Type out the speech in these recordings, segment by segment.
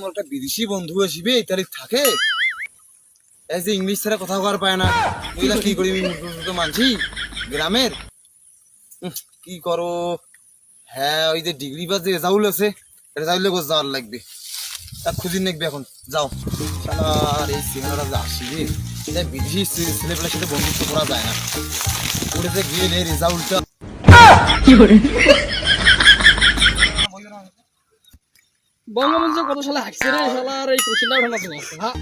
মোর একটা বিদেশি বন্ধু আসবে ইতালি থাকে, এই যে ইংলিশ ছাড়া কথা কর পায় না, ওইলা কি করি মানছি গ্রামের। কি করো? হ্যাঁ, ওই যে ডিগ্রি পাস যে রেজাউল আছে, রেজাউলে গোছ যাওয়ার লাগবে, তা খুঁজি নেকবে এখন। যাও আর এই সিনেমাটা যে আসবে, এটা বিদেশি ছেলেপেলের সাথে বন্ধুত্ব করা যায় না, উড়েতে গেলে রেজাউলটা বঙ্গবন্ধু কত সালে হাসছে রে শালার, এই কোশ্চেনটা ভালো লাগছে। হ্যাঁ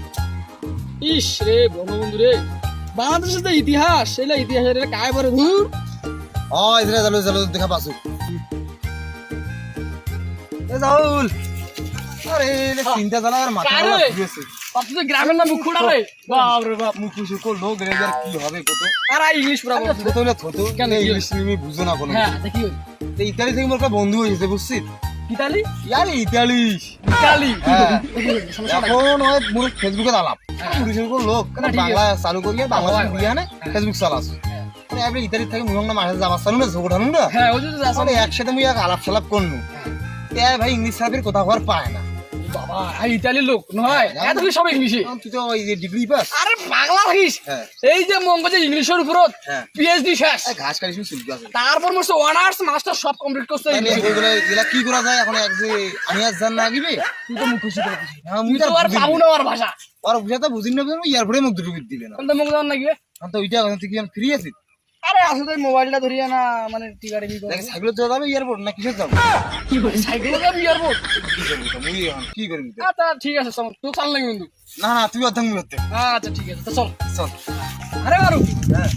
ইস রে বঙ্গবন্ধু রে, বাংলাদেশের যে ইতিহাস সেটা ইতিহাসের কায় পরে ধুর। হয় রেজাউল জালো দেখা পাসু রেজাউল। আরে চিন্তা জানা আর মাথা কারে? খারাপ হয়ে গেছে। আপনি তো গ্রামের নাম মুখুড়া রে, বাপ রে বাপ। মুখ খুশি করলো গ্রেজার কি হবে কত? আর ইংলিশ পুরা বলছে। ছোট হলে ছোট, কেন কি ইংলিশ তুমি বুঝো না কোনো। হ্যাঁ দেখি তো ইতালি থেকে মোর একটা বন্ধু হয়েছে বুঝছিস? ইতালি ইয়ার ইতালি ইতালি হ্যাঁ। সমস্যা নাই। এখন ওই মোর ফেসবুকে আলাপ হ্যাঁ। পুলিশের কোন লোক কেন না, ঠিক বাংলা চালু করিয়ে বাংলা হয়, দিয়ে না হ্যাঁ। ফেসবুক চালাস। হ্যাঁ। মানে আপনি ইতালি থেকে মুহং না মাসে যাবার চালু না ঝগড়া ঠানুন না, হ্যাঁ ওই যে যাচ্ছে মানে একসাথে মুই এক আলাপ সালাপ করনু। তাই ভাই ইংলিশ সাহেবের কথা হওয়ার পায় না। বাবা এই ইতালির লোক নয়, এত কি সব ইংলিশে। তুই তো ওই যে ডিগ্রি পাস। আরে বাংলা ভাষিস, হ্যাঁ এই যে মঙ্গল যে ইংলিশের উপরত হ্যাঁ পিএইচডি শেষ, ঘাস কাটিস শিল্পী আছে। তারপর মোর অনার্স মাস্টার সব কমপ্লিট করছে ইংলিশে। এগুলা কি করা যায় এখন? এক যে আমি আজ জান না গিবে তুই তো মুখ খুশি করে দিছিস। হ্যাঁ তুই তো আর পাবো না আর ভাষা, আর বুঝাতে বুঝিন না এয়ারপোর্টে মুখ দুটো দিবে না। কোনটা মুখ দাও নাকি? আমি তো ওইটা এখন তুই কি ফ্রি আছিস? আরে আসলে মোবাইলটা ধরিয়া না মানে টিকারে কি করে নাকি সাইকেলে চলে যাবে এয়ারপোর্ট না কিসে যাবো? কি করে সাইকেলে যাবি এয়ারপোর্ট? কি করবি তো মুই এখন কি করবি তো? আচ্ছা ঠিক আছে চল, তুই চাল লাগি বন্ধু। না না তুই অর্ধেক মুই অর্ধেক। আচ্ছা ঠিক আছে তো চল। চল। আরে বারু হ্যাঁ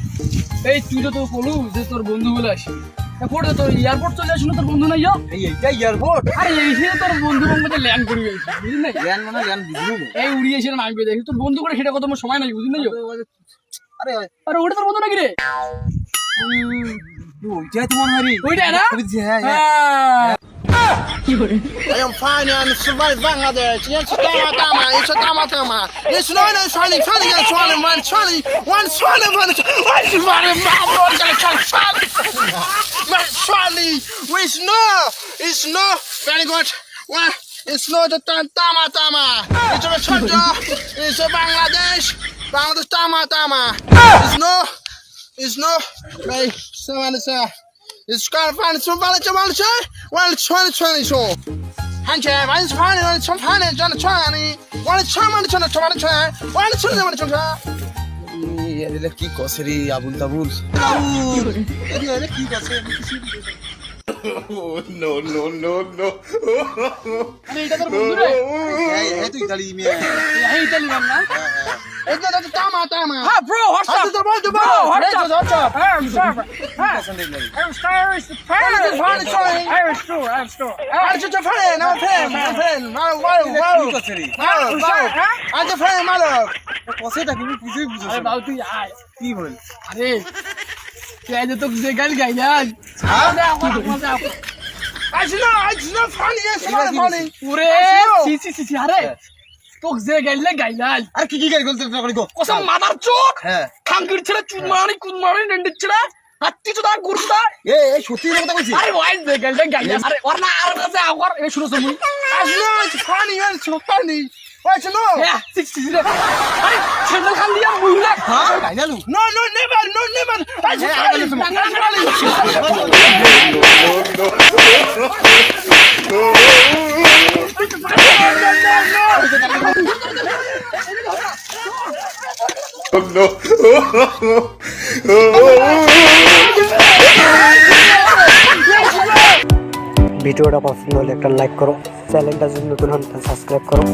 এই তুই তো বলু যে তোর বন্ধু বলে আসবি, এখন তোর এয়ারপোর্ট চলে আসুন, তোর বন্ধু নাই যা। এইটা এয়ারপোর্ট। আরে এইখানে তোর বন্ধু বন্ধু ল্যান্ড করবি বুঝলি না? জ্ঞান মানে জ্ঞান বুঝলু। এই উড়িয়ে এসে নামবে দেখি তোর বন্ধু করে সেটা কত আমার সময় নাই বুঝলি না? আরে আরে ওটা তোর বন্ধু নাকি রে? ওইটাই তো মনে হয় রে। ওইটা না? হ্যাঁ হ্যাঁ। কি করে I am fine and survive Bangladesh. Yes, Tama, it's a Tama. It's not a Swally, Swally, and Swally, one Swally, one Swally, one Swally, it's no, very good. Well, it's not a Tama. It's a Chota, it's a Bangladesh, Tama. It's no, hey, someone is it's got to find some value, well, 2020 so. 한채 많이 파는 좀 파는 저는 좋아하니 원래 처음에 저는 원래 처음에 এরে কি কসে রে আবুল তাবুল। এরে কি কসে? আরে এটা তোর বন্ধু রে? এই তুই ইতালি মিয়া। এই ইতালি মান না? 이거 Tama. হ্যাঁ bro what's up bro what's up হ্যাঁ I'm sorry হ্যাঁ I'm sorry it's the fan I'm sure I'm just a friend I'm a friend malok কসেটা কি বুঝি বুঝছ? আরে বাবু তুই আয়। কি বল? আরে তুই আজ তো যে গাল গাইলাস it's not funny it's not funny ওরে সি আরে তোক যে গাইলে গাইলাস আর কি গাড়ি গলতে করে গো? কসম মাদার চোখ হ্যাঁ খাঙ্কির ছেলে কুনমানি নেন্ডির ছেলে হাত্তি চোদা গুরুদা। এই সত্যি কথা কইছিস? আরে ওয়াই যে গাইলে গাইলাস আরে ওর না আর কাছে আগর এ শুনো তুমি it's funny it's not funny what's no হ্যাঁ সি রে আরে ছেলে খান দিয়া মুইলা হ্যাঁ গাইলালু। no never ভিডিওটা পছন্দ হলে একটা লাইক করো, চ্যানেলটা যদি নতুন হন সাবস্ক্রাইব করো।